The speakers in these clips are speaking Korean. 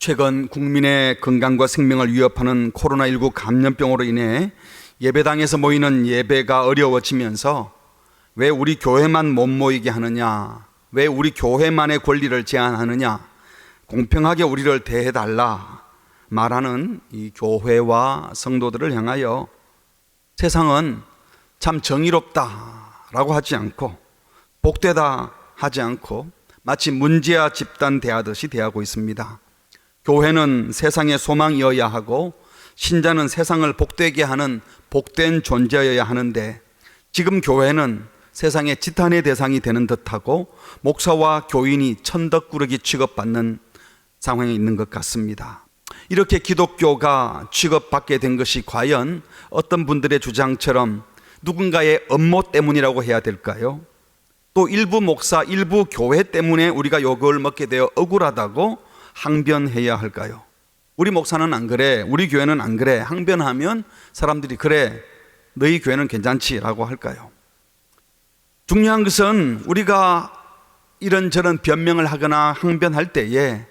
최근 국민의 건강과 생명을 위협하는 코로나19 감염병으로 인해 예배당에서 모이는 예배가 어려워지면서 왜 우리 교회만 못 모이게 하느냐, 왜 우리 교회만의 권리를 제한하느냐, 공평하게 우리를 대해달라 말하는 이 교회와 성도들을 향하여 세상은 참 정의롭다라고 하지 않고 복되다 하지 않고 마치 문제아 집단 대하듯이 대하고 있습니다. 교회는 세상의 소망이어야 하고 신자는 세상을 복되게 하는 복된 존재여야 하는데, 지금 교회는 세상의 지탄의 대상이 되는 듯하고 목사와 교인이 천덕꾸러기 취급받는 상황에 있는 것 같습니다. 이렇게 기독교가 취급받게 된 것이 과연 어떤 분들의 주장처럼 누군가의 업무 때문이라고 해야 될까요? 또 일부 목사, 일부 교회 때문에 우리가 욕을 먹게 되어 억울하다고 항변해야 할까요? 우리 목사는 안 그래, 우리 교회는 안 그래, 항변하면 사람들이 그래, 너희 교회는 괜찮지 라고 할까요? 중요한 것은 우리가 이런저런 변명을 하거나 항변할 때에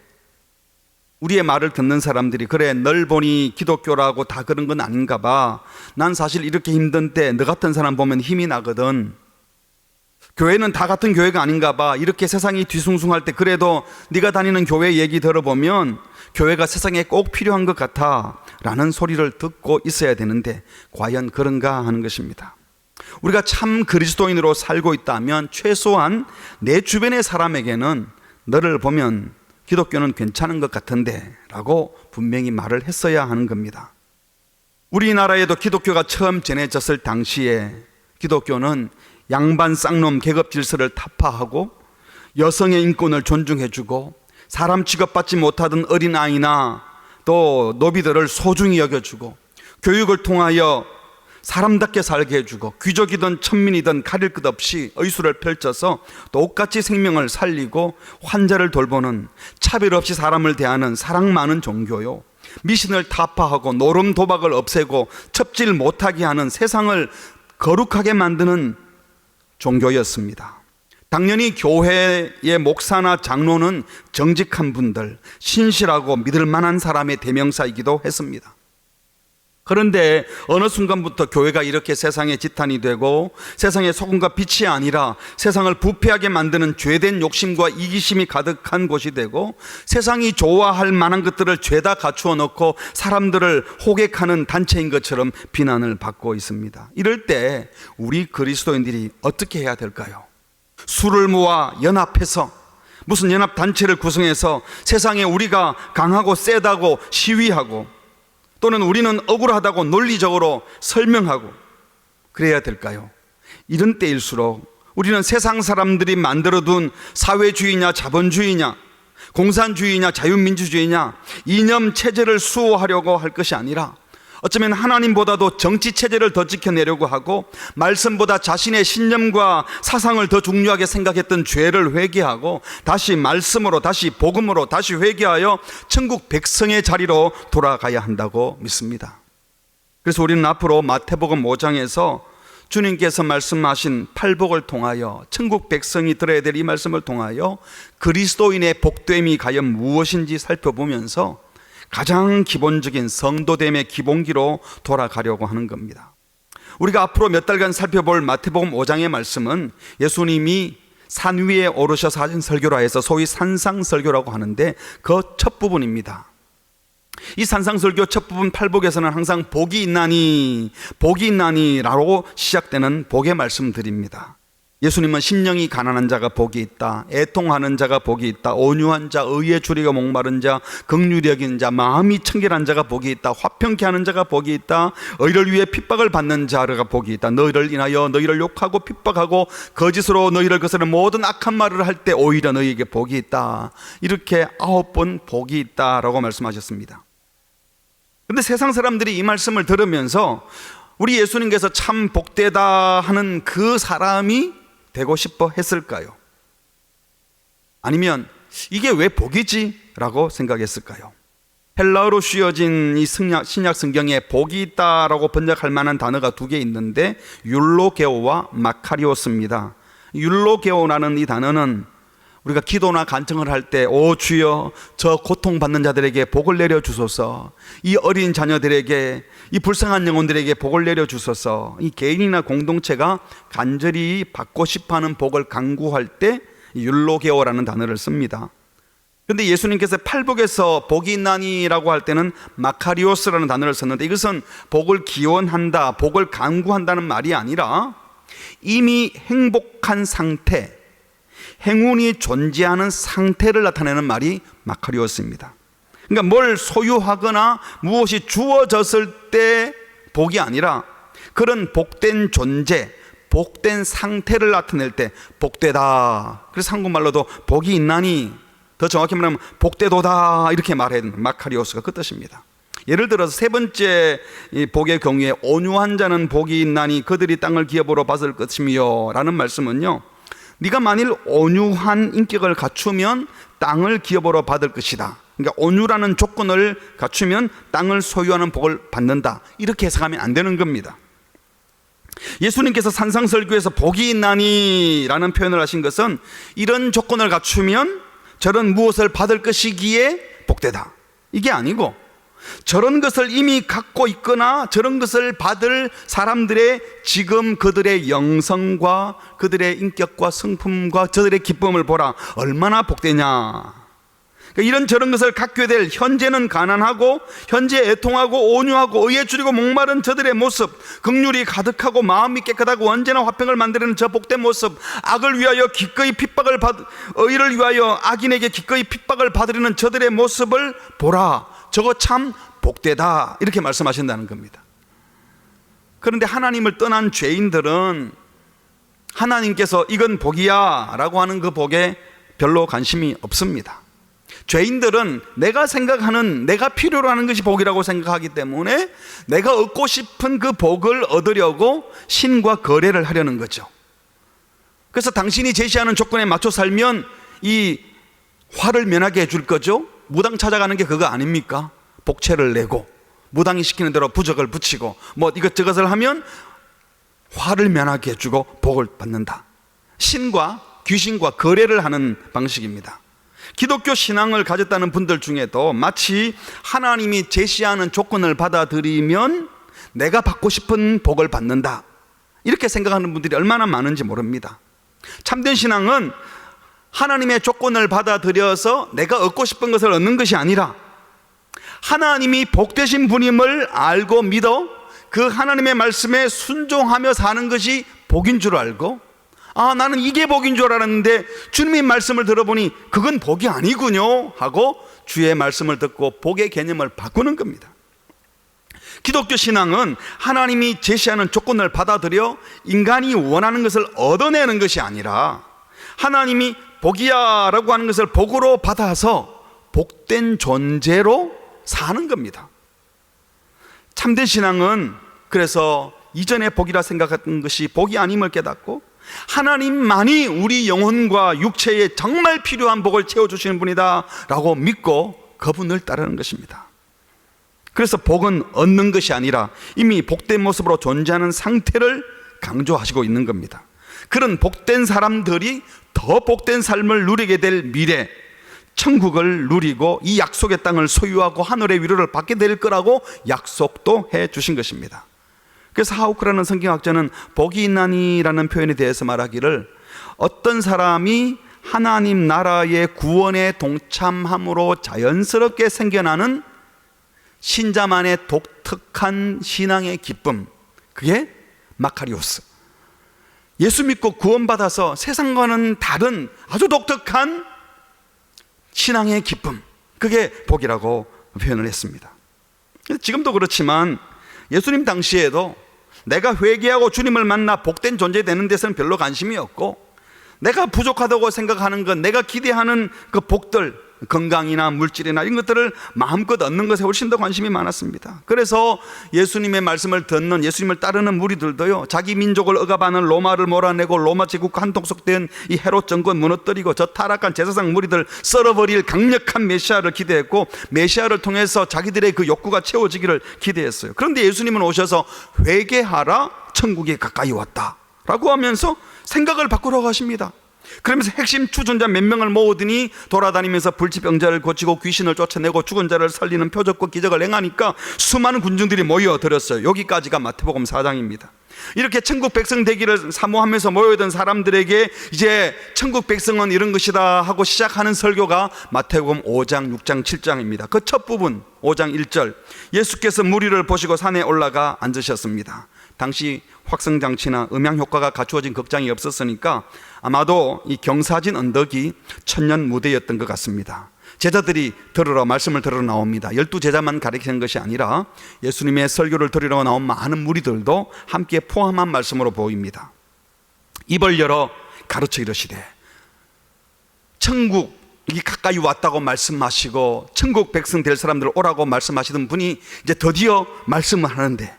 우리의 말을 듣는 사람들이 그래, 널 보니 기독교라고 다 그런 건 아닌가 봐, 난 사실 이렇게 힘든 때 너 같은 사람 보면 힘이 나거든, 교회는 다 같은 교회가 아닌가 봐, 이렇게 세상이 뒤숭숭할 때 그래도 네가 다니는 교회 얘기 들어보면 교회가 세상에 꼭 필요한 것 같아 라는 소리를 듣고 있어야 되는데 과연 그런가 하는 것입니다. 우리가 참 그리스도인으로 살고 있다면 최소한 내 주변의 사람에게는 너를 보면 기독교는 괜찮은 것 같은데 라고 분명히 말을 했어야 하는 겁니다. 우리나라에도 기독교가 처음 전해졌을 당시에 기독교는 양반 쌍놈 계급 질서를 타파하고 여성의 인권을 존중해주고 사람 취급받지 못하던 어린아이나 또 노비들을 소중히 여겨주고 교육을 통하여 사람답게 살게 해주고 귀족이든 천민이든 가릴 것 없이 의술을 펼쳐서 똑같이 생명을 살리고 환자를 돌보는 차별 없이 사람을 대하는 사랑 많은 종교요, 미신을 타파하고 노름 도박을 없애고 첩질 못하게 하는 세상을 거룩하게 만드는 종교였습니다. 당연히 교회의 목사나 장로는 정직한 분들, 신실하고 믿을 만한 사람의 대명사이기도 했습니다. 그런데 어느 순간부터 교회가 이렇게 세상의 지탄이 되고 세상의 소금과 빛이 아니라 세상을 부패하게 만드는 죄된 욕심과 이기심이 가득한 곳이 되고 세상이 좋아할 만한 것들을 죄다 갖추어 놓고 사람들을 호객하는 단체인 것처럼 비난을 받고 있습니다. 이럴 때 우리 그리스도인들이 어떻게 해야 될까요? 수를 모아 연합해서 무슨 연합단체를 구성해서 세상에 우리가 강하고 세다고 시위하고 또는 우리는 억울하다고 논리적으로 설명하고 그래야 될까요? 이런 때일수록 우리는 세상 사람들이 만들어둔 사회주의냐 자본주의냐 공산주의냐 자유민주주의냐 이념 체제를 수호하려고 할 것이 아니라 어쩌면 하나님보다도 정치 체제를 더 지켜내려고 하고 말씀보다 자신의 신념과 사상을 더 중요하게 생각했던 죄를 회개하고 다시 말씀으로, 다시 복음으로, 다시 회개하여 천국 백성의 자리로 돌아가야 한다고 믿습니다. 그래서 우리는 앞으로 마태복음 5장에서 주님께서 말씀하신 팔복을 통하여 천국 백성이 들어야 될 이 말씀을 통하여 그리스도인의 복됨이 과연 무엇인지 살펴보면서 가장 기본적인 성도됨의 기본기로 돌아가려고 하는 겁니다. 우리가 앞으로 몇 달간 살펴볼 마태복음 5장의 말씀은 예수님이 산 위에 오르셔서 하신 설교라 해서 소위 산상설교라고 하는데 그 첫 부분입니다. 이 산상설교 첫 부분 팔복에서는 항상 복이 있나니 라고 시작되는 복의 말씀드립니다. 예수님은 심령이 가난한 자가 복이 있다, 애통하는 자가 복이 있다, 온유한 자, 의에 줄이고 목마른 자, 긍휼히 여기는 자, 마음이 청결한 자가 복이 있다, 화평케 하는 자가 복이 있다, 의를 위해 핍박을 받는 자가 복이 있다, 너희를 인하여 너희를 욕하고 핍박하고 거짓으로 너희를 거스르는 모든 악한 말을 할 때 오히려 너희에게 복이 있다, 이렇게 9번 복이 있다라고 말씀하셨습니다. 그런데 세상 사람들이 이 말씀을 들으면서 우리 예수님께서 참 복되다 하는 그 사람이 되고 싶어 했을까요? 아니면 이게 왜 복이지? 라고 생각했을까요? 헬라어로 씌어진 이 신약 성경에 복이 있다라고 번역할 만한 단어가 두 개 있는데 율로게오와 마카리오스입니다. 율로게오라는 이 단어는 우리가 기도나 간청을 할 때, 오 주여 저 고통받는 자들에게 복을 내려주소서, 이 어린 자녀들에게, 이 불쌍한 영혼들에게 복을 내려주소서, 이 개인이나 공동체가 간절히 받고 싶어하는 복을 간구할 때 율로게오라는 단어를 씁니다. 그런데 예수님께서 팔복에서 복이 있나니라고 할 때는 마카리오스라는 단어를 썼는데, 이것은 복을 기원한다, 복을 간구한다는 말이 아니라 이미 행복한 상태, 행운이 존재하는 상태를 나타내는 말이 마카리오스입니다. 그러니까 뭘 소유하거나 무엇이 주어졌을 때 복이 아니라 그런 복된 존재, 복된 상태를 나타낼 때 복되다. 그래서 한국말로도 복이 있나니, 더 정확히 말하면 복되도다, 이렇게 말한 마카리오스가 그 뜻입니다. 예를 들어서 세 번째 이 복의 경우에 온유한 자는 복이 있나니 그들이 땅을 기업으로 받을 것이며 라는 말씀은요, 네가 만일 온유한 인격을 갖추면 땅을 기업으로 받을 것이다. 그러니까 온유라는 조건을 갖추면 땅을 소유하는 복을 받는다, 이렇게 해석하면 안 되는 겁니다. 예수님께서 산상설교에서 복이 있나니 라는 표현을 하신 것은 이런 조건을 갖추면 저런 무엇을 받을 것이기에 복되다, 이게 아니고, 저런 것을 이미 갖고 있거나 저런 것을 받을 사람들의 지금 그들의 영성과 그들의 인격과 성품과 저들의 기쁨을 보라, 얼마나 복되냐. 그러니까 이런 저런 것을 갖게 될, 현재는 가난하고 현재 애통하고 온유하고 의에 줄이고 목마른 저들의 모습, 긍휼이 가득하고 마음이 깨끗하고 언제나 화평을 만드는 저 복된 모습, 악을 위하여 기꺼이 핍박을 의를 위하여 악인에게 기꺼이 핍박을 받으려는 저들의 모습을 보라, 저거 참 복되다, 이렇게 말씀하신다는 겁니다. 그런데 하나님을 떠난 죄인들은 하나님께서 이건 복이야 라고 하는 그 복에 별로 관심이 없습니다. 죄인들은 내가 생각하는, 내가 필요로 하는 것이 복이라고 생각하기 때문에 내가 얻고 싶은 그 복을 얻으려고 신과 거래를 하려는 거죠. 그래서 당신이 제시하는 조건에 맞춰 살면 이 화를 면하게 해줄 거죠. 무당 찾아가는 게 그거 아닙니까? 복채를 내고 무당이 시키는 대로 부적을 붙이고 뭐 이것저것을 하면 화를 면하게 해주고 복을 받는다. 신과 귀신과 거래를 하는 방식입니다. 기독교 신앙을 가졌다는 분들 중에도 마치 하나님이 제시하는 조건을 받아들이면 내가 받고 싶은 복을 받는다, 이렇게 생각하는 분들이 얼마나 많은지 모릅니다. 참된 신앙은 하나님의 조건을 받아들여서 내가 얻고 싶은 것을 얻는 것이 아니라 하나님이 복되신 분임을 알고 믿어 그 하나님의 말씀에 순종하며 사는 것이 복인 줄 알고, 아, 나는 이게 복인 줄 알았는데 주님의 말씀을 들어보니 그건 복이 아니군요 하고 주의 말씀을 듣고 복의 개념을 바꾸는 겁니다. 기독교 신앙은 하나님이 제시하는 조건을 받아들여 인간이 원하는 것을 얻어내는 것이 아니라 하나님이 복이야 라고 하는 것을 복으로 받아서 복된 존재로 사는 겁니다. 참된 신앙은 그래서 이전에 복이라 생각했던 것이 복이 아님을 깨닫고 하나님만이 우리 영혼과 육체에 정말 필요한 복을 채워주시는 분이다 라고 믿고 그분을 따르는 것입니다. 그래서 복은 얻는 것이 아니라 이미 복된 모습으로 존재하는 상태를 강조하시고 있는 겁니다. 그런 복된 사람들이 더 복된 삶을 누리게 될 미래, 천국을 누리고 이 약속의 땅을 소유하고 하늘의 위로를 받게 될 거라고 약속도 해 주신 것입니다. 그래서 하우크라는 성경학자는 복이 있나니라는 표현에 대해서 말하기를, 어떤 사람이 하나님 나라의 구원에 동참함으로 자연스럽게 생겨나는 신자만의 독특한 신앙의 기쁨, 그게 마카리오스, 예수 믿고 구원받아서 세상과는 다른 아주 독특한 신앙의 기쁨, 그게 복이라고 표현을 했습니다. 지금도 그렇지만 예수님 당시에도 내가 회개하고 주님을 만나 복된 존재 되는 데서는 별로 관심이 없고, 내가 부족하다고 생각하는 것, 내가 기대하는 그 복들, 건강이나 물질이나 이런 것들을 마음껏 얻는 것에 훨씬 더 관심이 많았습니다. 그래서 예수님의 말씀을 듣는, 예수님을 따르는 무리들도요, 자기 민족을 억압하는 로마를 몰아내고 로마 제국과 한통속된 이 헤롯 정권 무너뜨리고 저 타락한 제사장 무리들 썰어버릴 강력한 메시아를 기대했고, 메시아를 통해서 자기들의 그 욕구가 채워지기를 기대했어요. 그런데 예수님은 오셔서 회개하라, 천국이 가까이 왔다 라고 하면서 생각을 바꾸라고 하십니다. 그러면서 핵심 추종자 몇 명을 모으더니 돌아다니면서 불치병자를 고치고 귀신을 쫓아내고 죽은 자를 살리는 표적과 기적을 행하니까 수많은 군중들이 모여들었어요. 여기까지가 마태복음 4장입니다. 이렇게 천국 백성 되기를 사모하면서 모여든 사람들에게 이제 천국 백성은 이런 것이다 하고 시작하는 설교가 마태복음 5장, 6장, 7장입니다. 그 첫 부분 5장 1절, 예수께서 무리를 보시고 산에 올라가 앉으셨습니다. 당시 확성장치나 음향 효과가 갖추어진 극장이 없었으니까 아마도 이 경사진 언덕이 천년 무대였던 것 같습니다. 제자들이 말씀을 들으러 나옵니다. 12제자만 가르치는 것이 아니라 예수님의 설교를 들으러 나온 많은 무리들도 함께 포함한 말씀으로 보입니다. 입을 열어 가르쳐 이르시되, 천국이 가까이 왔다고 말씀하시고 천국 백성 될 사람들 오라고 말씀하시던 분이 이제 드디어 말씀을 하는데,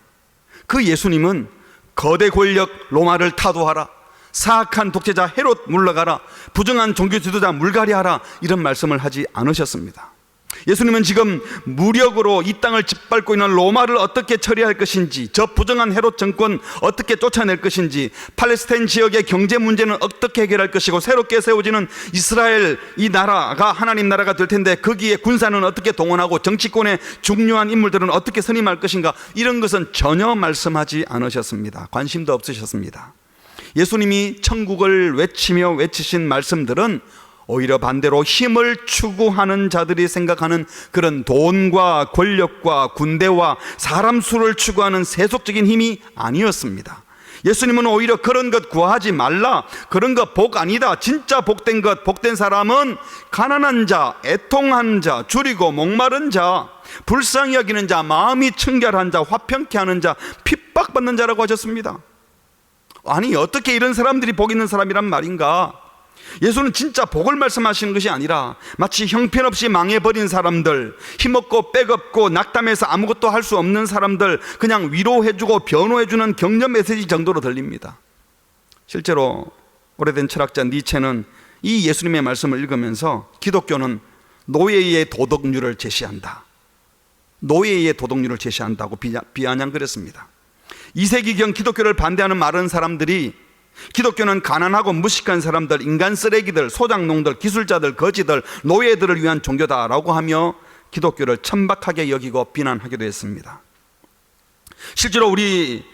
그 예수님은 거대 권력 로마를 타도하라, 사악한 독재자 헤롯 물러가라, 부정한 종교 지도자 물갈이하라, 이런 말씀을 하지 않으셨습니다. 예수님은 지금 무력으로 이 땅을 짓밟고 있는 로마를 어떻게 처리할 것인지, 저 부정한 헤롯 정권 어떻게 쫓아낼 것인지, 팔레스타인 지역의 경제 문제는 어떻게 해결할 것이고, 새롭게 세워지는 이스라엘 이 나라가 하나님 나라가 될 텐데 거기에 군사는 어떻게 동원하고 정치권의 중요한 인물들은 어떻게 선임할 것인가, 이런 것은 전혀 말씀하지 않으셨습니다. 관심도 없으셨습니다. 예수님이 천국을 외치신 말씀들은 오히려 반대로 힘을 추구하는 자들이 생각하는 그런 돈과 권력과 군대와 사람 수를 추구하는 세속적인 힘이 아니었습니다. 예수님은 오히려 그런 것 구하지 말라, 그런 것 복 아니다, 진짜 복된 것, 복된 사람은 가난한 자, 애통한 자, 줄이고 목마른 자, 불쌍히 여기는 자, 마음이 청결한 자, 화평케 하는 자, 핍박받는 자라고 하셨습니다. 아니, 어떻게 이런 사람들이 복 있는 사람이란 말인가? 예수는 진짜 복을 말씀하시는 것이 아니라 마치 형편없이 망해버린 사람들, 힘없고 백없고 낙담해서 아무것도 할 수 없는 사람들 그냥 위로해주고 변호해주는 격려 메시지 정도로 들립니다. 실제로 오래된 철학자 니체는 이 예수님의 말씀을 읽으면서 기독교는 노예의 도덕률을 제시한다, 노예의 도덕률을 제시한다고 비아냥거렸습니다. 2세기경 기독교를 반대하는 많은 사람들이 기독교는 가난하고 무식한 사람들, 인간 쓰레기들, 소장농들, 기술자들, 거지들, 노예들을 위한 종교다라고 하며 기독교를 천박하게 여기고 비난하기도 했습니다. 실제로 우리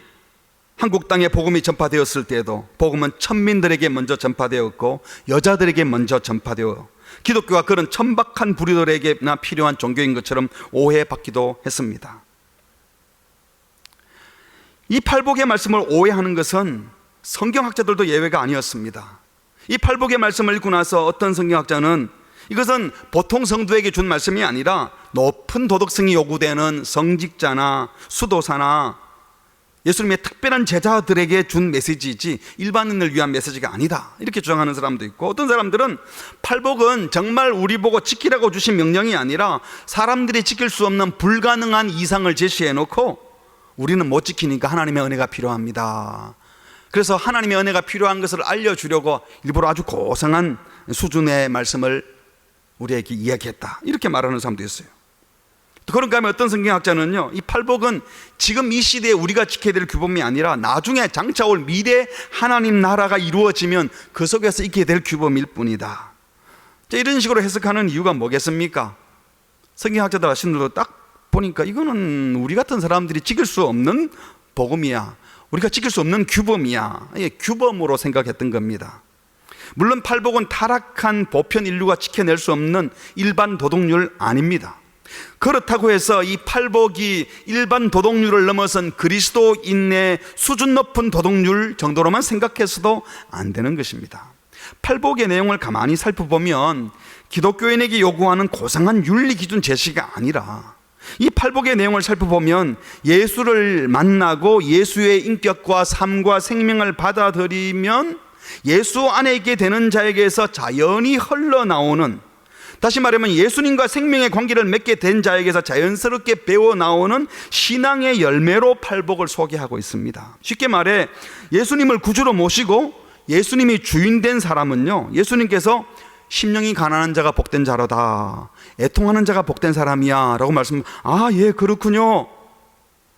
한국 땅에 복음이 전파되었을 때에도 복음은 천민들에게 먼저 전파되었고 여자들에게 먼저 전파되어 기독교가 그런 천박한 부류들에게나 필요한 종교인 것처럼 오해받기도 했습니다. 이 팔복의 말씀을 오해하는 것은 성경학자들도 예외가 아니었습니다. 이 팔복의 말씀을 읽고 나서 어떤 성경학자는 이것은 보통 성도에게 준 말씀이 아니라 높은 도덕성이 요구되는 성직자나 수도사나 예수님의 특별한 제자들에게 준 메시지이지 일반인을 위한 메시지가 아니다, 이렇게 주장하는 사람도 있고, 어떤 사람들은 팔복은 정말 우리 보고 지키라고 주신 명령이 아니라 사람들이 지킬 수 없는 불가능한 이상을 제시해 놓고 우리는 못 지키니까 하나님의 은혜가 필요합니다, 그래서 하나님의 은혜가 필요한 것을 알려주려고 일부러 아주 고상한 수준의 말씀을 우리에게 이야기했다, 이렇게 말하는 사람도 있어요. 또 그런가 하면 어떤 성경학자는요, 이 팔복은 지금 이 시대에 우리가 지켜야 될 규범이 아니라 나중에 장차 올 미래 하나님 나라가 이루어지면 그 속에서 있게 될 규범일 뿐이다. 이런 식으로 해석하는 이유가 뭐겠습니까? 성경학자들 하시는 분들도 딱 보니까 이거는 우리 같은 사람들이 지킬 수 없는 복음이야, 우리가 지킬 수 없는 규범이야, 규범으로 생각했던 겁니다. 물론 팔복은 타락한 보편 인류가 지켜낼 수 없는 일반 도덕률 아닙니다. 그렇다고 해서 이 팔복이 일반 도덕률을 넘어선 그리스도인의 수준 높은 도덕률 정도로만 생각해서도 안 되는 것입니다. 팔복의 내용을 가만히 살펴보면 기독교인에게 요구하는 고상한 윤리 기준 제시가 아니라, 이 팔복의 내용을 살펴보면 예수를 만나고 예수의 인격과 삶과 생명을 받아들이면 예수 안에 있게 되는 자에게서 자연히 흘러나오는, 다시 말하면 예수님과 생명의 관계를 맺게 된 자에게서 자연스럽게 배워나오는 신앙의 열매로 팔복을 소개하고 있습니다. 쉽게 말해 예수님을 구주로 모시고 예수님이 주인 된 사람은요, 예수님께서 심령이 가난한 자가 복된 자로다, 애통하는 자가 복된 사람이야 라고 예 그렇군요,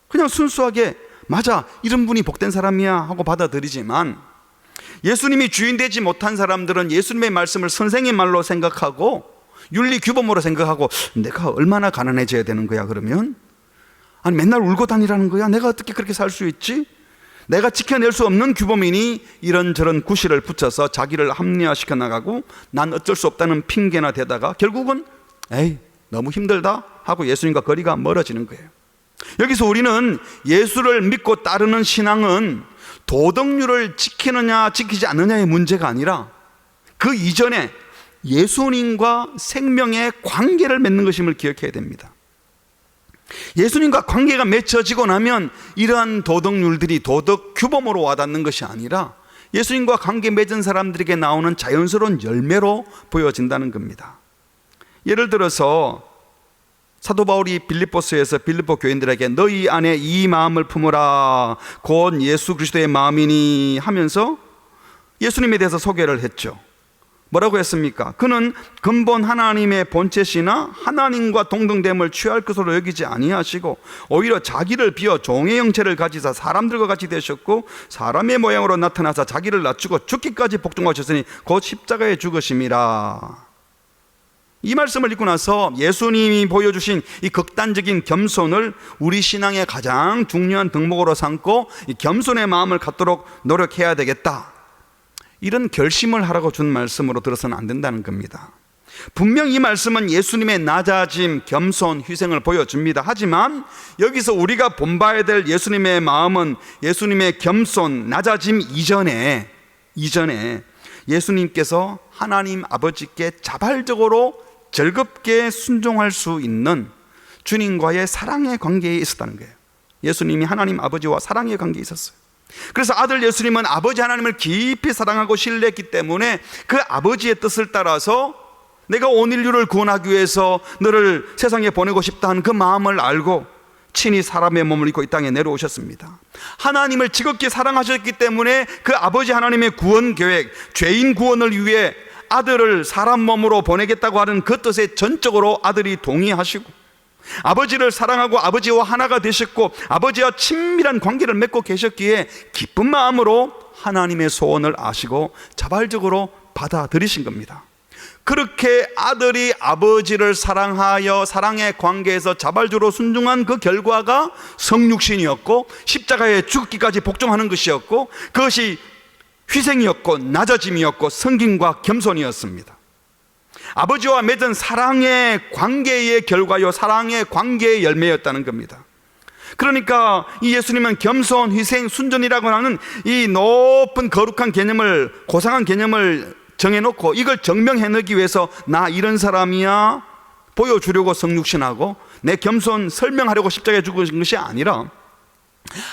그냥 순수하게 맞아 이런 분이 복된 사람이야 하고 받아들이지만, 예수님이 주인 되지 못한 사람들은 예수님의 말씀을 선생의 말로 생각하고 윤리 규범으로 생각하고, 내가 얼마나 가난해져야 되는 거야 그러면? 아니 맨날 울고 다니라는 거야? 내가 어떻게 그렇게 살 수 있지? 내가 지켜낼 수 없는 규범이니 이런저런 구실을 붙여서 자기를 합리화시켜 나가고, 난 어쩔 수 없다는 핑계나 대다가 결국은 에이 너무 힘들다 하고 예수님과 거리가 멀어지는 거예요. 여기서 우리는 예수를 믿고 따르는 신앙은 도덕률을 지키느냐 지키지 않느냐의 문제가 아니라 그 이전에 예수님과 생명의 관계를 맺는 것임을 기억해야 됩니다. 예수님과 관계가 맺혀지고 나면 이러한 도덕률들이 도덕 규범으로 와닿는 것이 아니라 예수님과 관계 맺은 사람들에게 나오는 자연스러운 열매로 보여진다는 겁니다. 예를 들어서 사도 바울이 빌립보서에서 빌립보 교인들에게 너희 안에 이 마음을 품으라 곧 예수 그리스도의 마음이니 하면서 예수님에 대해서 소개를 했죠. 뭐라고 했습니까? 그는 근본 하나님의 본체시나 하나님과 동등됨을 취할 것으로 여기지 아니하시고 오히려 자기를 비어 종의 형체를 가지사 사람들과 같이 되셨고 사람의 모양으로 나타나사 자기를 낮추고 죽기까지 복종하셨으니 곧 십자가에 죽으심이라. 이 말씀을 읽고 나서 예수님이 보여주신 이 극단적인 겸손을 우리 신앙의 가장 중요한 덕목으로 삼고 이 겸손의 마음을 갖도록 노력해야 되겠다, 이런 결심을 하라고 준 말씀으로 들어서는 안 된다는 겁니다. 분명 이 말씀은 예수님의 낮아짐, 겸손, 희생을 보여줍니다. 하지만 여기서 우리가 본봐야 될 예수님의 마음은 예수님의 겸손, 낮아짐 이전에 예수님께서 하나님 아버지께 자발적으로 즐겁게 순종할 수 있는 주님과의 사랑의 관계에 있었다는 거예요. 예수님이 하나님 아버지와 사랑의 관계에 있었어요. 그래서 아들 예수님은 아버지 하나님을 깊이 사랑하고 신뢰했기 때문에 그 아버지의 뜻을 따라서 내가 온 인류를 구원하기 위해서 너를 세상에 보내고 싶다는 그 마음을 알고 친히 사람의 몸을 입고 이 땅에 내려오셨습니다. 하나님을 지극히 사랑하셨기 때문에 그 아버지 하나님의 구원 계획, 죄인 구원을 위해 아들을 사람 몸으로 보내겠다고 하는 그 뜻에 전적으로 아들이 동의하시고 아버지를 사랑하고 아버지와 하나가 되셨고 아버지와 친밀한 관계를 맺고 계셨기에 기쁜 마음으로 하나님의 소원을 아시고 자발적으로 받아들이신 겁니다. 그렇게 아들이 아버지를 사랑하여 사랑의 관계에서 자발적으로 순종한 그 결과가 성육신이었고 십자가에 죽기까지 복종하는 것이었고 그것이 희생이었고 낮아짐이었고 섬김과 겸손이었습니다. 아버지와 맺은 사랑의 관계의 결과요 사랑의 관계의 열매였다는 겁니다. 그러니까 이 예수님은 겸손, 희생, 순전이라고 하는 이 높은 거룩한 개념을, 고상한 개념을 정해놓고 이걸 증명해내기 위해서 나 이런 사람이야 보여주려고 성육신하고 내 겸손 설명하려고 십자가에 죽으신 것이 아니라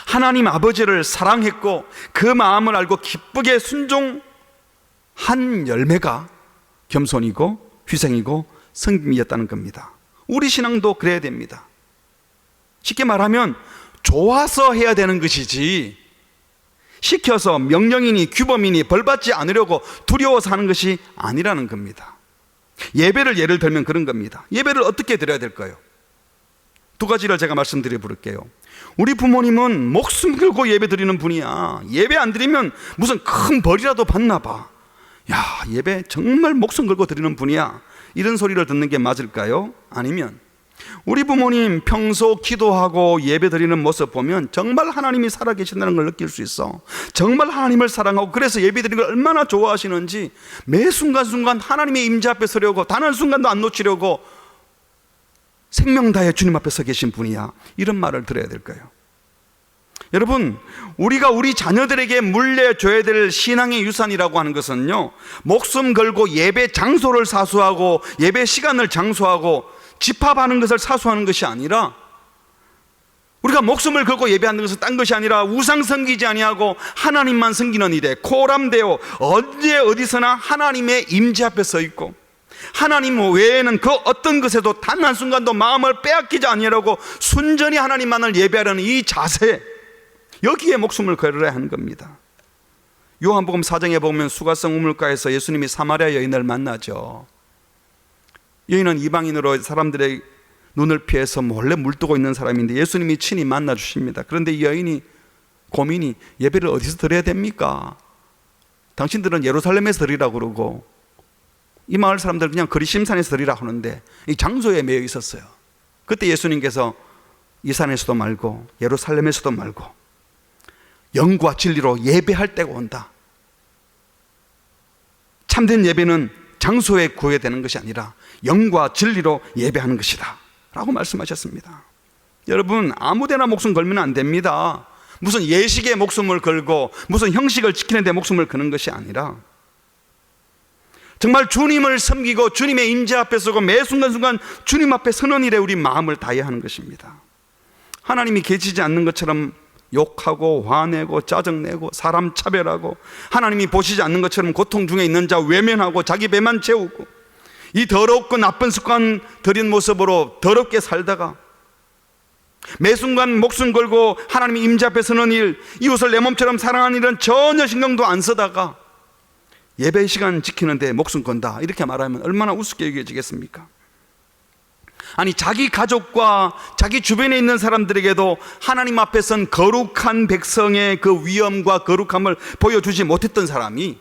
하나님 아버지를 사랑했고 그 마음을 알고 기쁘게 순종한 열매가 겸손이고 희생이고 섬김이었다는 겁니다. 우리 신앙도 그래야 됩니다. 쉽게 말하면 좋아서 해야 되는 것이지 시켜서 명령이니 규범이니 벌받지 않으려고 두려워서 하는 것이 아니라는 겁니다. 예배를 예를 들면 그런 겁니다. 예배를 어떻게 드려야 될까요? 두 가지를 제가 말씀드려 볼게요. 우리 부모님은 목숨 걸고 예배 드리는 분이야. 예배 안 드리면 무슨 큰 벌이라도 받나 봐. 야, 예배 정말 목숨 걸고 드리는 분이야. 이런 소리를 듣는 게 맞을까요? 아니면 우리 부모님 평소 기도하고 예배 드리는 모습 보면 정말 하나님이 살아계신다는 걸 느낄 수 있어. 정말 하나님을 사랑하고 그래서 예배 드리는 걸 얼마나 좋아하시는지 매 순간순간 하나님의 임재 앞에 서려고 단 한 순간도 안 놓치려고 생명 다해 주님 앞에 서 계신 분이야. 이런 말을 들어야 될까요? 여러분, 우리가 우리 자녀들에게 물려줘야 될 신앙의 유산이라고 하는 것은요, 목숨 걸고 예배 장소를 사수하고 예배 시간을 장수하고 집합하는 것을 사수하는 것이 아니라 우리가 목숨을 걸고 예배하는 것은 딴 것이 아니라 우상 섬기지 아니하고 하나님만 섬기는 일에 코람되어 언제 어디서나 하나님의 임재 앞에 서 있고 하나님 외에는 그 어떤 것에도 단 한순간도 마음을 빼앗기지 아니하려고 순전히 하나님만을 예배하려는 이 자세, 여기에 목숨을 걸어야 하는 겁니다. 요한복음 4장에 보면 수가성 우물가에서 예수님이 사마리아 여인을 만나죠. 여인은 이방인으로 사람들의 눈을 피해서 몰래 물뜨고 있는 사람인데 예수님이 친히 만나 주십니다. 그런데 이 여인이 고민이 예배를 어디서 드려야 됩니까? 당신들은 예루살렘에서 드리라고 그러고 이 마을 사람들은 그냥 그리심산에서 드리라고 하는데 이 장소에 매여 있었어요. 그때 예수님께서 이 산에서도 말고 예루살렘에서도 말고 영과 진리로 예배할 때가 온다. 참된 예배는 장소에 구애되는 것이 아니라 영과 진리로 예배하는 것이다 라고 말씀하셨습니다. 여러분, 아무데나 목숨 걸면 안 됩니다. 무슨 예식에 목숨을 걸고 무슨 형식을 지키는 데 목숨을 거는 것이 아니라 정말 주님을 섬기고 주님의 임재 앞에 서고 매 순간순간 주님 앞에 서는 일에 우리 마음을 다해야 하는 것입니다. 하나님이 계시지 않는 것처럼 욕하고 화내고 짜증내고 사람 차별하고 하나님이 보시지 않는 것처럼 고통 중에 있는 자 외면하고 자기 배만 채우고 이 더럽고 나쁜 습관 들인 모습으로 더럽게 살다가 매 순간 목숨 걸고 하나님이 임재 앞에 서는 일, 이웃을 내 몸처럼 사랑하는 일은 전혀 신경도 안 쓰다가 예배 시간 지키는데 목숨 건다 이렇게 말하면 얼마나 우습게 여겨지겠습니까? 아니, 자기 가족과 자기 주변에 있는 사람들에게도 하나님 앞에 선 거룩한 백성의 그 위엄과 거룩함을 보여주지 못했던 사람이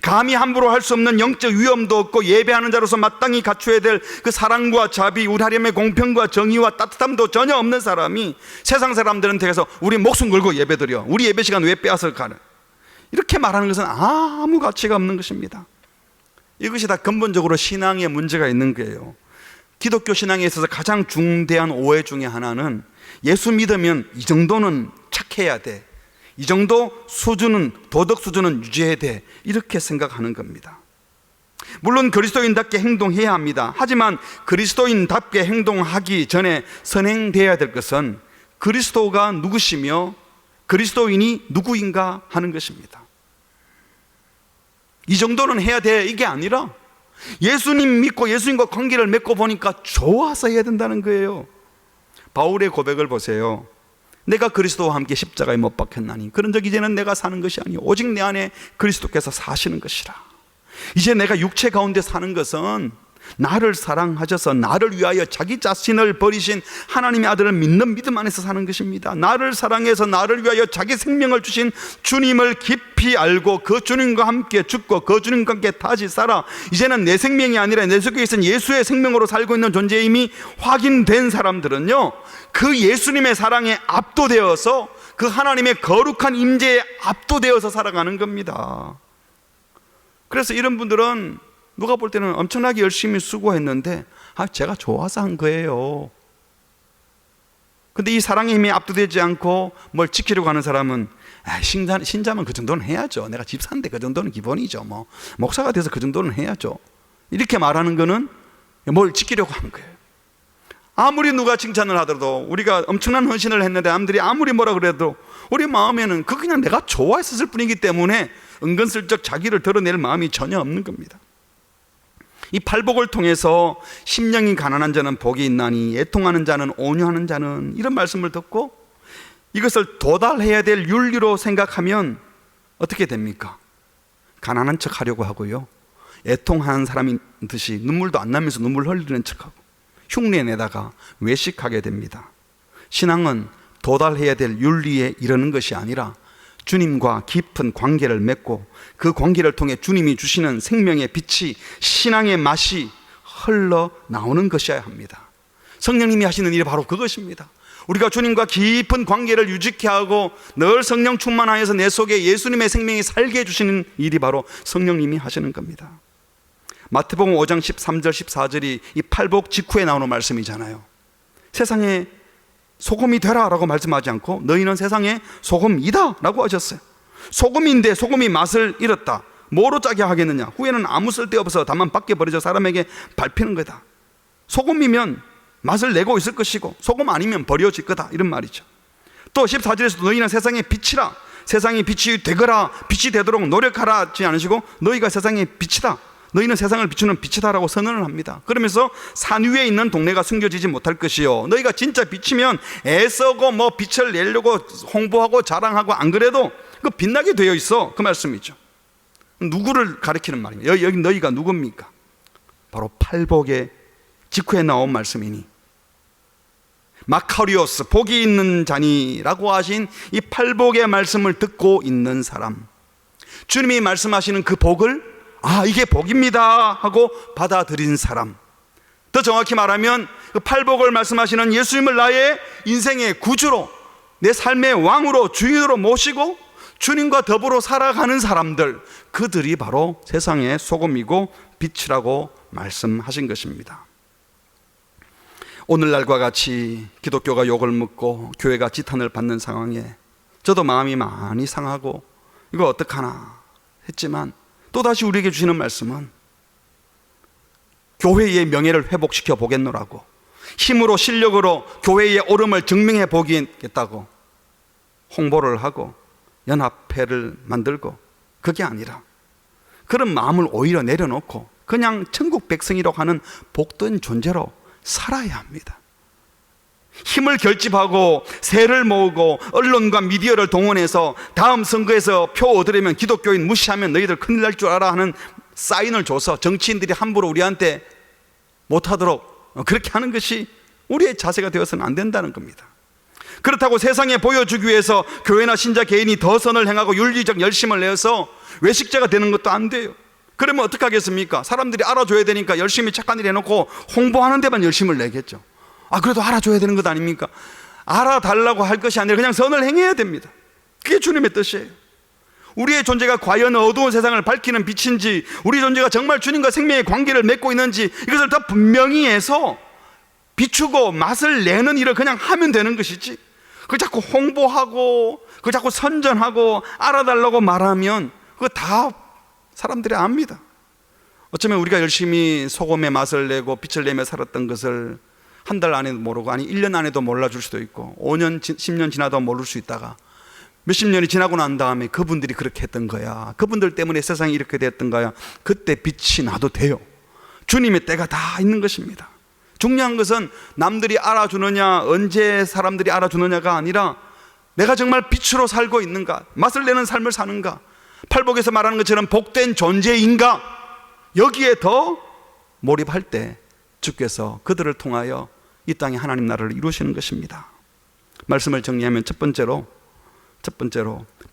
감히 함부로 할 수 없는 영적 위엄도 없고 예배하는 자로서 마땅히 갖춰야 될 그 사랑과 자비, 우리 하나님의 공평과 정의와 따뜻함도 전혀 없는 사람이 세상 사람들한테 가서 우리 목숨 걸고 예배드려, 우리 예배 시간 왜 빼앗을 가는, 이렇게 말하는 것은 아무 가치가 없는 것입니다. 이것이 다 근본적으로 신앙에 문제가 있는 거예요. 기독교 신앙에 있어서 가장 중대한 오해 중에 하나는 예수 믿으면 이 정도는 착해야 돼, 이 정도 수준은, 도덕 수준은 유지해야 돼, 이렇게 생각하는 겁니다. 물론 그리스도인답게 행동해야 합니다. 하지만 그리스도인답게 행동하기 전에 선행되어야 될 것은 그리스도가 누구시며 그리스도인이 누구인가 하는 것입니다. 이 정도는 해야 돼, 이게 아니라 예수님 믿고 예수님과 관계를 맺고 보니까 좋아서 해야 된다는 거예요. 바울의 고백을 보세요. 내가 그리스도와 함께 십자가에 못 박혔나니 그런즉 이제는 내가 사는 것이 아니요 오직 내 안에 그리스도께서 사시는 것이라. 이제 내가 육체 가운데 사는 것은 나를 사랑하셔서 나를 위하여 자기 자신을 버리신 하나님의 아들을 믿는 믿음 안에서 사는 것입니다. 나를 사랑해서 나를 위하여 자기 생명을 주신 주님을 깊이 알고 그 주님과 함께 죽고 그 주님과 함께 다시 살아 이제는 내 생명이 아니라 내 속에 있는 예수의 생명으로 살고 있는 존재임이 확인된 사람들은요, 그 예수님의 사랑에 압도되어서 그 하나님의 거룩한 임재에 압도되어서 살아가는 겁니다. 그래서 이런 분들은 누가 볼 때는 엄청나게 열심히 수고했는데 제가 좋아서 한 거예요. 근데 이 사랑의 힘에 압도되지 않고 뭘 지키려고 하는 사람은 신자면 그 정도는 해야죠, 내가 집사인데 그 정도는 기본이죠, 뭐 목사가 돼서 그 정도는 해야죠, 이렇게 말하는 거는 뭘 지키려고 한 거예요. 아무리 누가 칭찬을 하더라도, 우리가 엄청난 헌신을 했는데 남들이 아무리 뭐라 그래도 우리 마음에는 그 그냥 내가 좋아했었을 뿐이기 때문에 은근슬쩍 자기를 드러낼 마음이 전혀 없는 겁니다. 이 팔복을 통해서 심령이 가난한 자는 복이 있나니 애통하는 자는 온유하는 자는, 이런 말씀을 듣고 이것을 도달해야 될 윤리로 생각하면 어떻게 됩니까? 가난한 척 하려고 하고요, 애통하는 사람인 듯이 눈물도 안 나면서 눈물 흘리는 척하고 흉내 내다가 외식하게 됩니다. 신앙은 도달해야 될 윤리에 이르는 것이 아니라 주님과 깊은 관계를 맺고 그 관계를 통해 주님이 주시는 생명의 빛이, 신앙의 맛이 흘러나오는 것이어야 합니다. 성령님이 하시는 일이 바로 그것입니다. 우리가 주님과 깊은 관계를 유지케 하고 늘 성령 충만하여서 내 속에 예수님의 생명이 살게 해주시는 일이 바로 성령님이 하시는 겁니다. 마태복음 5장 13절 14절이 이 팔복 직후에 나오는 말씀이잖아요. 세상에 소금이 되라 라고 말씀하지 않고 너희는 세상의 소금이다 라고 하셨어요. 소금인데 소금이 맛을 잃었다, 뭐로 짜게 하겠느냐, 후에는 아무 쓸데없어 다만 밖에 버려져 사람에게 밟히는 거다. 소금이면 맛을 내고 있을 것이고 소금 아니면 버려질 거다, 이런 말이죠. 또 14절에서도 너희는 세상의 빛이라, 세상이 빛이 되거라, 빛이 되도록 노력하라 하지 않으시고 너희가 세상의 빛이다, 너희는 세상을 비추는 빛이다 라고 선언을 합니다. 그러면서 산 위에 있는 동네가 숨겨지지 못할 것이요, 너희가 진짜 빛이면 애써고 뭐 빛을 내려고 홍보하고 자랑하고 안 그래도 그 빛나게 되어 있어, 그 말씀이죠. 누구를 가리키는 말입니다. 여기 너희가 누굽니까? 바로 팔복의 직후에 나온 말씀이니 마카리오스, 복이 있는 자니라고 하신 이 팔복의 말씀을 듣고 있는 사람, 주님이 말씀하시는 그 복을 이게 복입니다 하고 받아들인 사람, 더 정확히 말하면 그 팔복을 말씀하시는 예수님을 나의 인생의 구주로, 내 삶의 왕으로, 주인으로 모시고 주님과 더불어 살아가는 사람들, 그들이 바로 세상의 소금이고 빛이라고 말씀하신 것입니다. 오늘날과 같이 기독교가 욕을 먹고 교회가 지탄을 받는 상황에 저도 마음이 많이 상하고 이거 어떡하나 했지만, 또다시 우리에게 주시는 말씀은 교회의 명예를 회복시켜 보겠노라고, 힘으로 실력으로 교회의 오름을 증명해 보겠다고 홍보를 하고 연합회를 만들고, 그게 아니라 그런 마음을 오히려 내려놓고 그냥 천국 백성이라고 하는 복된 존재로 살아야 합니다. 힘을 결집하고 세를 모으고 언론과 미디어를 동원해서 다음 선거에서 표 얻으려면 기독교인 무시하면 너희들 큰일 날 줄 알아 하는 사인을 줘서 정치인들이 함부로 우리한테 못하도록 그렇게 하는 것이 우리의 자세가 되어서는 안 된다는 겁니다. 그렇다고 세상에 보여주기 위해서 교회나 신자 개인이 더 선을 행하고 윤리적 열심을 내어서 외식자가 되는 것도 안 돼요. 그러면 어떻게 하겠습니까? 사람들이 알아줘야 되니까 열심히 착한 일 해놓고 홍보하는 데만 열심을 내겠죠. 그래도 알아줘야 되는 것 아닙니까? 알아달라고 할 것이 아니라 그냥 선을 행해야 됩니다. 그게 주님의 뜻이에요. 우리의 존재가 과연 어두운 세상을 밝히는 빛인지, 우리 존재가 정말 주님과 생명의 관계를 맺고 있는지, 이것을 더 분명히 해서 비추고 맛을 내는 일을 그냥 하면 되는 것이지, 그걸 자꾸 홍보하고 그걸 자꾸 선전하고 알아달라고 말하면 그거 다 사람들이 압니다. 어쩌면 우리가 열심히 소금의 맛을 내고 빛을 내며 살았던 것을 한 달 안에도 모르고, 아니 1년 안에도 몰라줄 수도 있고, 5년, 10년 지나도 모를 수 있다가 몇십 년이 지나고 난 다음에 그분들이 그렇게 했던 거야, 그분들 때문에 세상이 이렇게 됐던 거야, 그때 빛이 나도 돼요. 주님의 때가 다 있는 것입니다. 중요한 것은 남들이 알아주느냐, 언제 사람들이 알아주느냐가 아니라 내가 정말 빛으로 살고 있는가, 맛을 내는 삶을 사는가, 팔복에서 말하는 것처럼 복된 존재인가, 여기에 더 몰입할 때 주께서 그들을 통하여 이 땅에 하나님 나라를 이루시는 것입니다. 말씀을 정리하면 첫 번째로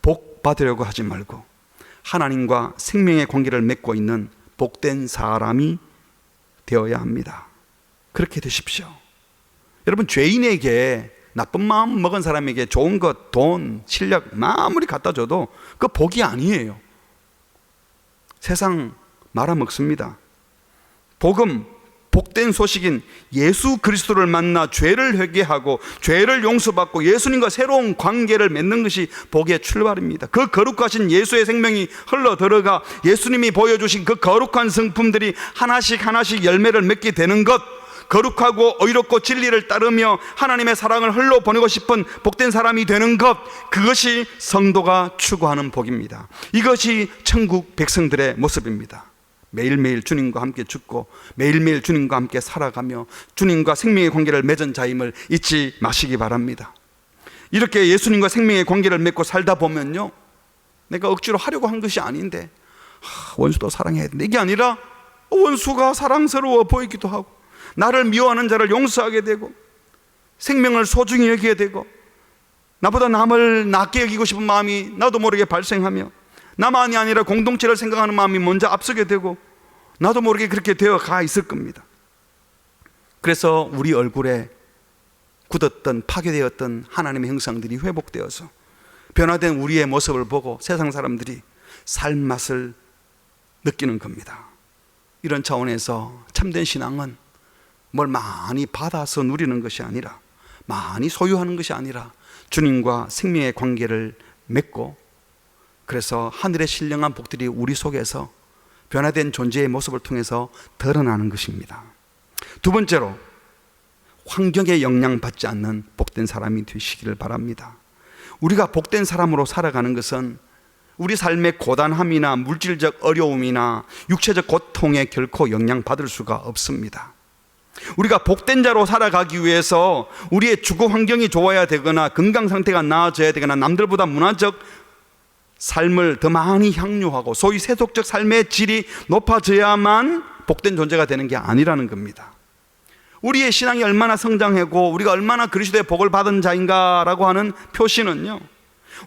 복 받으려고 하지 말고 하나님과 생명의 관계를 맺고 있는 복된 사람이 되어야 합니다. 그렇게 되십시오. 여러분, 죄인에게, 나쁜 마음 먹은 사람에게 좋은 것, 돈, 실력 아무리 갖다 줘도 그 복이 아니에요. 세상 말아먹습니다. 복음, 복된 소식인 예수 그리스도를 만나 죄를 회개하고 죄를 용서받고 예수님과 새로운 관계를 맺는 것이 복의 출발입니다. 그 거룩하신 예수의 생명이 흘러 들어가 예수님이 보여주신 그 거룩한 성품들이 하나씩 하나씩 열매를 맺게 되는 것, 거룩하고 의롭고 진리를 따르며 하나님의 사랑을 흘러보내고 싶은 복된 사람이 되는 것, 그것이 성도가 추구하는 복입니다. 이것이 천국 백성들의 모습입니다. 매일매일 주님과 함께 죽고 매일매일 주님과 함께 살아가며 주님과 생명의 관계를 맺은 자임을 잊지 마시기 바랍니다. 이렇게 예수님과 생명의 관계를 맺고 살다 보면요, 내가 억지로 하려고 한 것이 아닌데 원수도 사랑해야 돼, 이게 아니라 원수가 사랑스러워 보이기도 하고, 나를 미워하는 자를 용서하게 되고, 생명을 소중히 여기게 되고, 나보다 남을 낮게 여기고 싶은 마음이 나도 모르게 발생하며, 나만이 아니라 공동체를 생각하는 마음이 먼저 앞서게 되고, 나도 모르게 그렇게 되어 가 있을 겁니다. 그래서 우리 얼굴에 굳었던, 파괴되었던 하나님의 형상들이 회복되어서 변화된 우리의 모습을 보고 세상 사람들이 삶 맛을 느끼는 겁니다. 이런 차원에서 참된 신앙은 뭘 많이 받아서 누리는 것이 아니라, 많이 소유하는 것이 아니라 주님과 생명의 관계를 맺고, 그래서 하늘의 신령한 복들이 우리 속에서 변화된 존재의 모습을 통해서 드러나는 것입니다. 두 번째로, 환경에 영향받지 않는 복된 사람이 되시기를 바랍니다. 우리가 복된 사람으로 살아가는 것은 우리 삶의 고단함이나 물질적 어려움이나 육체적 고통에 결코 영향받을 수가 없습니다. 우리가 복된 자로 살아가기 위해서 우리의 주거 환경이 좋아야 되거나 건강 상태가 나아져야 되거나 남들보다 문화적 삶을 더 많이 향유하고 소위 세속적 삶의 질이 높아져야만 복된 존재가 되는 게 아니라는 겁니다. 우리의 신앙이 얼마나 성장하고 우리가 얼마나 그리스도의 복을 받은 자인가라고 하는 표시는요,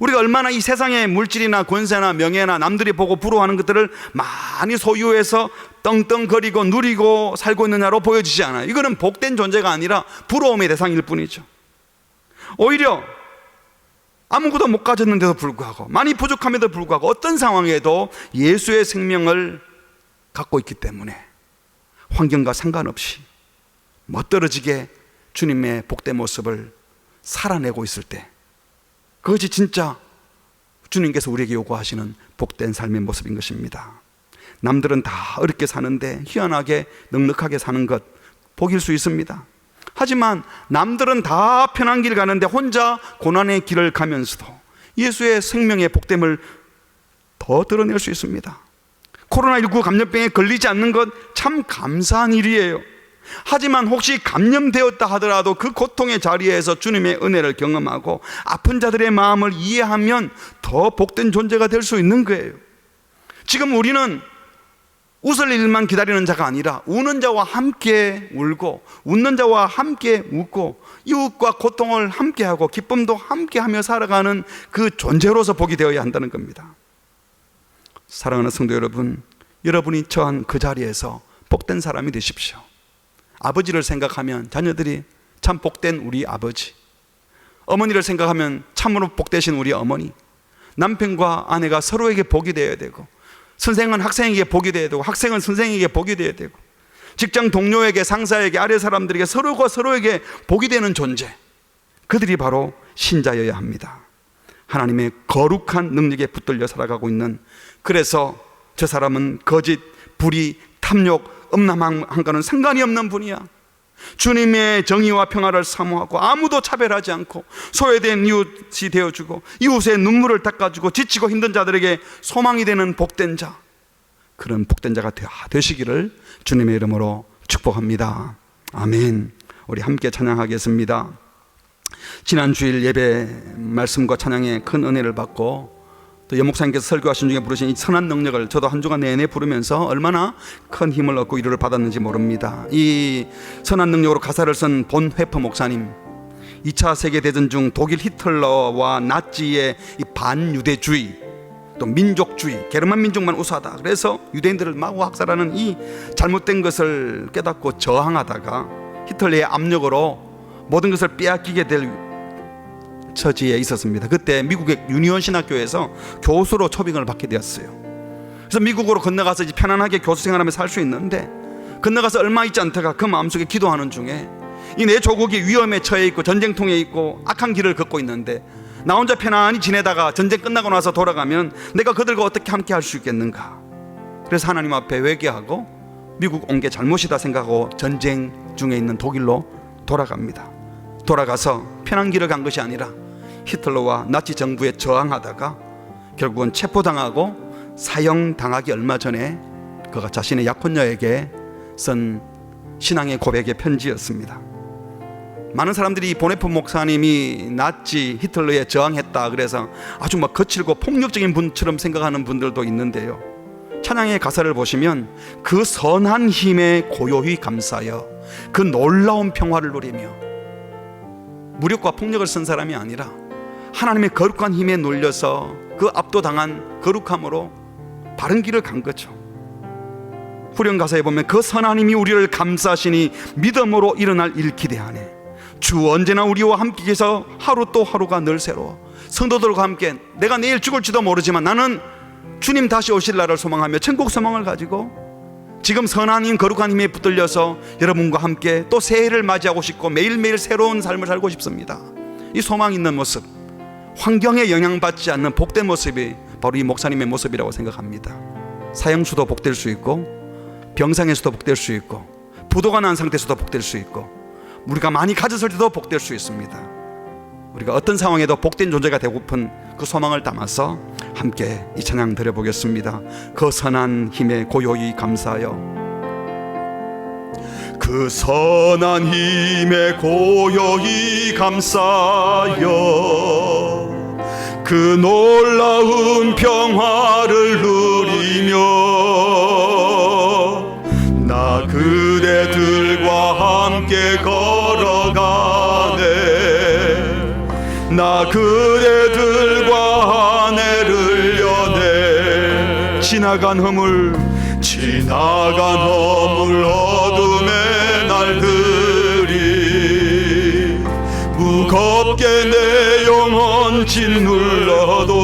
우리가 얼마나 이 세상의 물질이나 권세나 명예나 남들이 보고 부러워하는 것들을 많이 소유해서 떵떵거리고 누리고 살고 있느냐로 보여지지 않아요. 이거는 복된 존재가 아니라 부러움의 대상일 뿐이죠. 오히려 아무것도 못 가졌는데도 불구하고, 많이 부족함에도 불구하고 어떤 상황에도 예수의 생명을 갖고 있기 때문에 환경과 상관없이 멋들어지게 주님의 복된 모습을 살아내고 있을 때, 그것이 진짜 주님께서 우리에게 요구하시는 복된 삶의 모습인 것입니다. 남들은 다 어렵게 사는데 희한하게 넉넉하게 사는 것 복일 수 있습니다. 하지만 남들은 다 편한 길 가는데 혼자 고난의 길을 가면서도 예수의 생명의 복됨을 더 드러낼 수 있습니다. 코로나19 감염병에 걸리지 않는 것 참 감사한 일이에요. 하지만 혹시 감염되었다 하더라도 그 고통의 자리에서 주님의 은혜를 경험하고 아픈 자들의 마음을 이해하면 더 복된 존재가 될 수 있는 거예요. 지금 우리는 웃을 일만 기다리는 자가 아니라 우는 자와 함께 울고 웃는 자와 함께 웃고 이웃과 고통을 함께하고 기쁨도 함께하며 살아가는 그 존재로서 복이 되어야 한다는 겁니다. 사랑하는 성도 여러분, 여러분이 처한 그 자리에서 복된 사람이 되십시오. 아버지를 생각하면 자녀들이 참 복된 우리 아버지, 어머니를 생각하면 참으로 복되신 우리 어머니, 남편과 아내가 서로에게 복이 되어야 되고, 선생은 학생에게 복이 되어야 되고, 학생은 선생에게 복이 되어야 되고, 직장 동료에게, 상사에게, 아래 사람들에게 서로가 서로에게 복이 되는 존재, 그들이 바로 신자여야 합니다. 하나님의 거룩한 능력에 붙들려 살아가고 있는, 그래서 저 사람은 거짓, 불의, 탐욕, 음란함과는 상관이 없는 분이야, 주님의 정의와 평화를 사모하고 아무도 차별하지 않고 소외된 이웃이 되어주고 이웃의 눈물을 닦아주고 지치고 힘든 자들에게 소망이 되는 복된 자, 그런 복된 자가 되시기를 주님의 이름으로 축복합니다. 아멘. 우리 함께 찬양하겠습니다. 지난 주일 예배 말씀과 찬양에 큰 은혜를 받고 또 연목사님께서 설교하신 중에 부르신 이 선한 능력을 저도 한 주간 내내 부르면서 얼마나 큰 힘을 얻고 위로를 받았는지 모릅니다. 이 선한 능력으로 가사를 쓴 본 회퍼 목사님, 2차 세계대전 중 독일 히틀러와 나치의 이 반유대주의, 또 민족주의, 게르만 민족만 우수하다, 그래서 유대인들을 마구 학살하는 이 잘못된 것을 깨닫고 저항하다가 히틀러의 압력으로 모든 것을 빼앗기게 될 처지에 있었습니다. 그때 미국의 유니온 신학교에서 교수로 초빙을 받게 되었어요. 그래서 미국으로 건너가서 이제 편안하게 교수 생활하며 살 수 있는데, 건너가서 얼마 있지 않다가 그 마음속에 기도하는 중에 이 내 조국이 위험에 처해 있고 전쟁통에 있고 악한 길을 걷고 있는데 나 혼자 편안히 지내다가 전쟁 끝나고 나서 돌아가면 내가 그들과 어떻게 함께 할 수 있겠는가. 그래서 하나님 앞에 회개하고 미국 온 게 잘못이다 생각하고 전쟁 중에 있는 독일로 돌아갑니다. 돌아가서 편한 길을 간 것이 아니라 히틀러와 나치 정부에 저항하다가 결국은 체포당하고 사형당하기 얼마 전에 그가 자신의 약혼녀에게 쓴 신앙의 고백의 편지였습니다. 많은 사람들이 보네포 목사님이 나치 히틀러에 저항했다 그래서 아주 막 거칠고 폭력적인 분처럼 생각하는 분들도 있는데요, 찬양의 가사를 보시면 그 선한 힘에 고요히 감사하여 그 놀라운 평화를 누리며, 무력과 폭력을 쓴 사람이 아니라 하나님의 거룩한 힘에 놀려서 그 압도당한 거룩함으로 바른 길을 간 거죠. 후렴 가사에 보면 그 선한 힘이 우리를 감싸시니 믿음으로 일어날 일 기대하네. 주 언제나 우리와 함께 계셔 하루 또 하루가 늘 새로워. 성도들과 함께 내가 내일 죽을지도 모르지만 나는 주님 다시 오실 날을 소망하며 천국 소망을 가지고 지금 선한 힘, 거룩한 힘에 붙들려서 여러분과 함께 또 새해를 맞이하고 싶고 매일매일 새로운 삶을 살고 싶습니다. 이 소망 있는 모습, 환경에 영향받지 않는 복된 모습이 바로 이 목사님의 모습이라고 생각합니다. 사형수도 복될 수 있고 병상에서도 복될 수 있고 부도가 난 상태에서도 복될 수 있고 우리가 많이 가졌을 때도 복될 수 있습니다. 우리가 어떤 상황에도 복된 존재가 되고픈 그 소망을 담아서 함께 이 찬양 드려보겠습니다. 그 선한 힘에 고요히 감사하여, 그 선한 힘에 고요히 감사하여 그 놀라운 평화를 누리며 나 그대들과 함께 걸어가네. 나 그대들과 지나간 허물 어둠의 날들이 무겁게 내 영혼 짓눌러도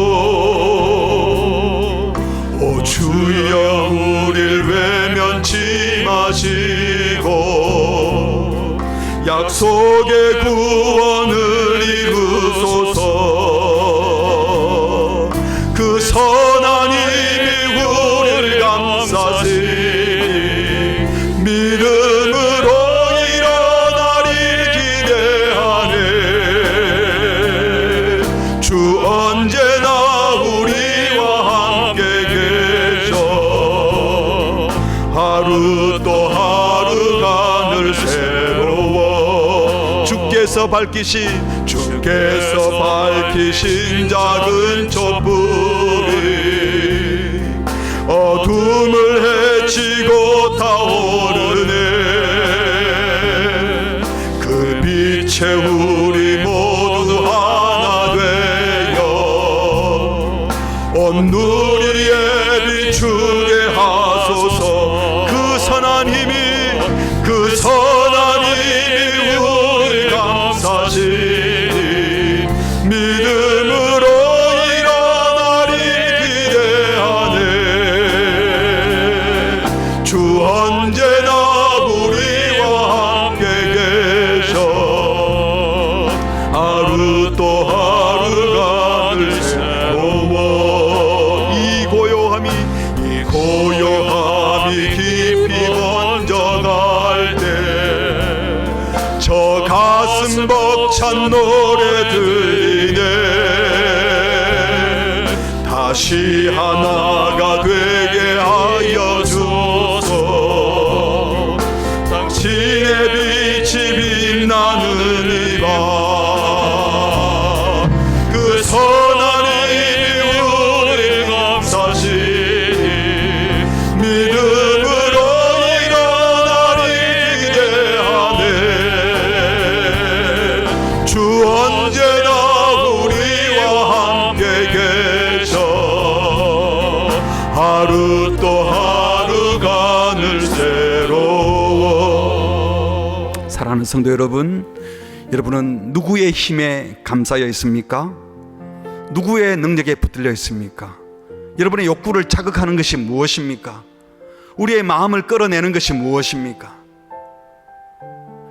오 주여 우릴 외면치 마시고 약속의 구원을 이루소서. 그 선한 힘이 우리를 감싸시니 믿음으로 일어나리 기대하네. 주 언제나 우리와 함께 계셔. 하루 또 하루가 늘 새로워. 주께서 밝히신 작은 촛불이 어둠을 헤치고 타오르네. 그 빛에 우리 모두 하나 되어 온 누리에 비추게 하소서. 그 선한 힘이 우리 감싸시 믿음으로 일어나리 기대하네. 주 언제나 우리와 함께 계셔. 하루 또 하루가 늘 새로워. 이 고요함이 깊이 번져갈 때 저 가슴 벅찬 노래 들리네. 다시 하나가 되게 하여 주소서. 당신의 빛이 빛나는 이 밤 그 선한 힘이 우리 감싸시니 믿음으로 일어나리 기대하네. 주 언제나 우리와 함께 계셔. 하루 또 하루가 늘 새로워. 사랑하는 성도 여러분, 여러분은 누구의 힘에 감싸여 있습니까? 누구의 능력에 붙들려 있습니까? 여러분의 욕구를 자극하는 것이 무엇입니까? 우리의 마음을 끌어내는 것이 무엇입니까?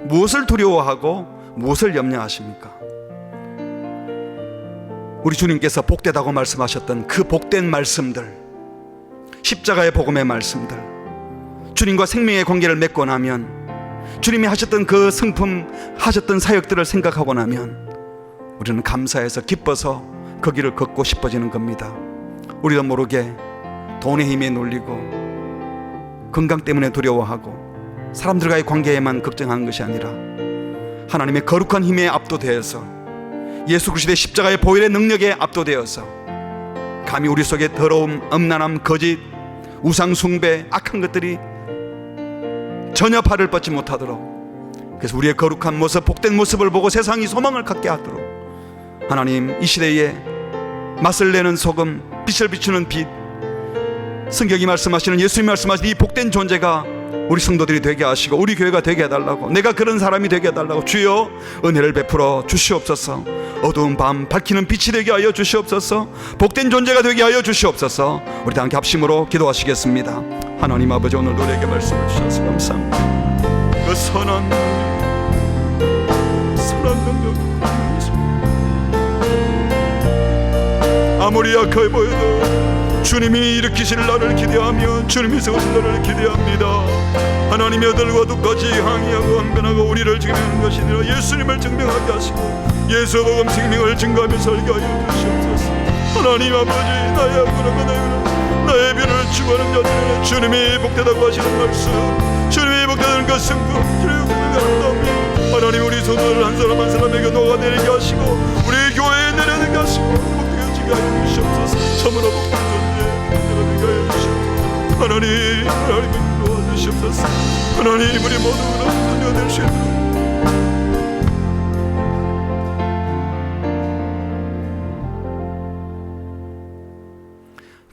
무엇을 두려워하고 무엇을 염려하십니까? 우리 주님께서 복되다고 말씀하셨던 그 복된 말씀들, 십자가의 복음의 말씀들, 주님과 생명의 관계를 맺고 나면, 주님이 하셨던 그 성품, 하셨던 사역들을 생각하고 나면 우리는 감사해서 기뻐서 그 길을 걷고 싶어지는 겁니다. 우리도 모르게 돈의 힘에 눌리고 건강 때문에 두려워하고 사람들과의 관계에만 걱정하는 것이 아니라 하나님의 거룩한 힘에 압도되어서 예수 그리스도의 십자가의 보혈의 능력에 압도되어서 감히 우리 속에 더러움, 음란함, 거짓, 우상 숭배, 악한 것들이 전혀 발을 뻗지 못하도록, 그래서 우리의 거룩한 모습, 복된 모습을 보고 세상이 소망을 갖게 하도록 하나님 이 시대에 맛을 내는 소금, 빛을 비추는 빛, 성경이 말씀하시는, 예수님이 말씀하시는 이 복된 존재가 우리 성도들이 되게 하시고 우리 교회가 되게 해달라고, 내가 그런 사람이 되게 해달라고 주여 은혜를 베풀어 주시옵소서. 어두운 밤 밝히는 빛이 되게 하여 주시옵소서. 복된 존재가 되게 하여 주시옵소서. 우리 다 함께 합심으로 기도하시겠습니다. 하나님 아버지, 오늘 우리에게 말씀해 주셔서 감사합니다. 그 선한 능력, 아무리 약해 보여도 주님이 일으키실 날을 기대하며 주님이 세우실 날을 기대합니다. 하나님의 아들과 똑같이 항의하고 항변하고 우리를 증명하는 것이 아니라 예수님을 증명하게 하시고 예수 복음 생명을 증거하며 살게 하여 주시옵소서. 하나님 아버지, 나의 악구나가 나의 변을 추구하는 자들에게 주님이 복되다고 하시는 말씀, 주님이 복되다는 그 성품, 주님이 복되다는 아름다움이 하나님 우리 성도들 한 사람 한 사람에게 녹아내리게 하시고 우리 교회에 내려내게 하시고 복되게 하여 주시옵소서. 참으로 복된 존재 되게 하여 주시옵소서. 하나님 도와주시옵소서. 하나님 우리 모두가 존재가 될 수 있도록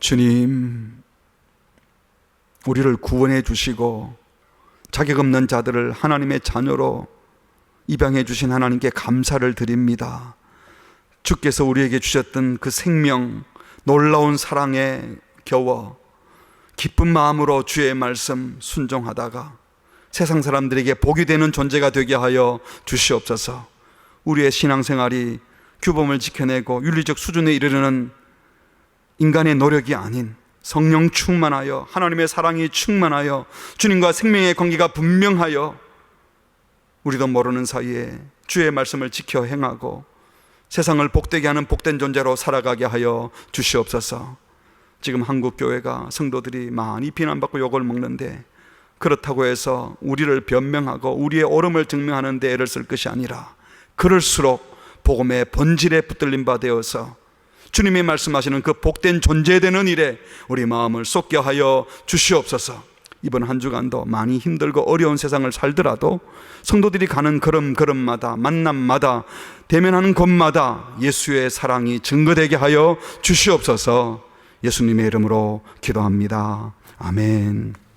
주님, 우리를 구원해 주시고 자격 없는 자들을 하나님의 자녀로 입양해 주신 하나님께 감사를 드립니다. 주께서 우리에게 주셨던 그 생명, 놀라운 사랑에 겨워 기쁜 마음으로 주의 말씀 순종하다가 세상 사람들에게 복이 되는 존재가 되게 하여 주시옵소서. 우리의 신앙생활이 규범을 지켜내고 윤리적 수준에 이르르는 인간의 노력이 아닌 성령 충만하여 하나님의 사랑이 충만하여 주님과 생명의 관계가 분명하여 우리도 모르는 사이에 주의 말씀을 지켜 행하고 세상을 복되게 하는 복된 존재로 살아가게 하여 주시옵소서. 지금 한국 교회가 성도들이 많이 비난받고 욕을 먹는데 그렇다고 해서 우리를 변명하고 우리의 옳음을 증명하는 데 애를 쓸 것이 아니라 그럴수록 복음의 본질에 붙들린 바 되어서 주님이 말씀하시는 그 복된 존재되는 일에 우리 마음을 쏟게 하여 주시옵소서. 이번 한 주간도 많이 힘들고 어려운 세상을 살더라도 성도들이 가는 걸음걸음마다 만남마다 대면하는 곳마다 예수의 사랑이 증거되게 하여 주시옵소서. 예수님의 이름으로 기도합니다. 아멘.